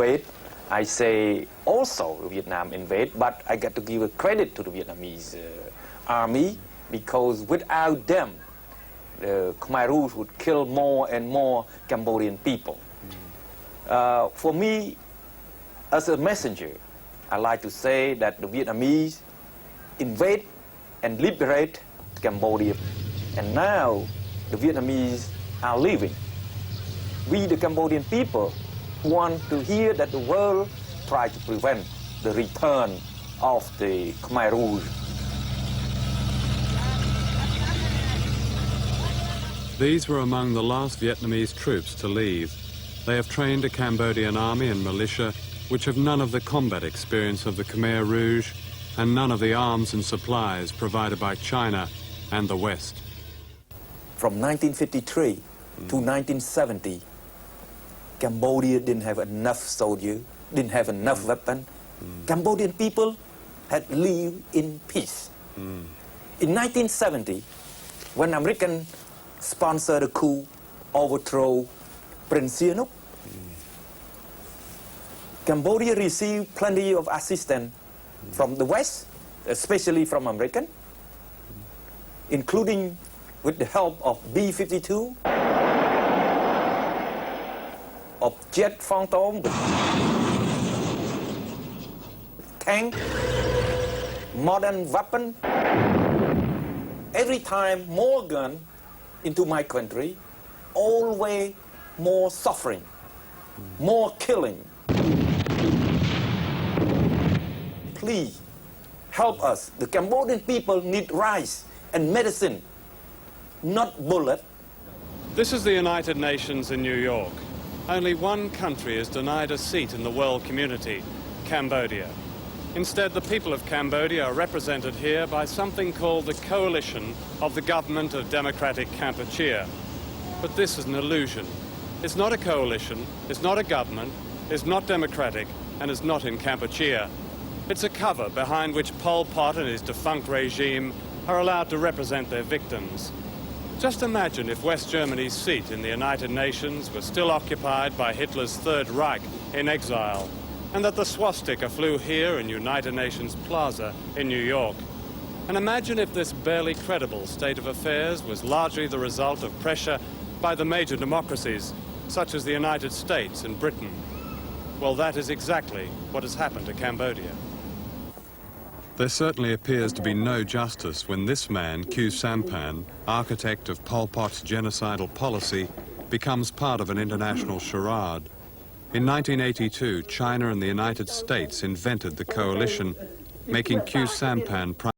invade. I say also Vietnam invade, but I got to give a credit to the Vietnamese army, because without them, the Khmer Rouge would kill more and more Cambodian people. For me, as a messenger, I like to say that the Vietnamese invade and liberate Cambodia, and now the Vietnamese are leaving. We, the Cambodian people, want to hear that the world try to prevent the return of the Khmer Rouge. These were among the last Vietnamese troops to leave. They have trained a Cambodian army and militia which have none of the combat experience of the Khmer Rouge and none of the arms and supplies provided by China and the West. From 1953 to 1970, Cambodia didn't have enough soldiers, didn't have enough weapons. Cambodian people had lived in peace. In 1970, when American sponsored a coup, overthrow Prince Sihanouk, Cambodia received plenty of assistance from the West, especially from American, including with the help of B-52, of jet Phantom, tank, modern weapon. Every time more gun into my country, always more suffering, more killing. Please help us. The Cambodian people need rice and medicine, not bullet. This is the United Nations in New York. Only one country is denied a seat in the world community, Cambodia. Instead, the people of Cambodia are represented here by something called the Coalition of the Government of Democratic Kampuchea. But this is an illusion. It's not a coalition, it's not a government, it's not democratic, and it's not in Kampuchea. It's a cover behind which Pol Pot and his defunct regime are allowed to represent their victims. Just imagine if West Germany's seat in the United Nations was still occupied by Hitler's Third Reich in exile, and that the swastika flew here in United Nations Plaza in New York. And imagine if this barely credible state of affairs was largely the result of pressure by the major democracies, such as the United States and Britain. Well, that is exactly what has happened to Cambodia. There certainly appears to be no justice when this man, Khieu Samphan, architect of Pol Pot's genocidal policy, becomes part of an international charade. In 1982, China and the United States invented the coalition, making Khieu Samphan prime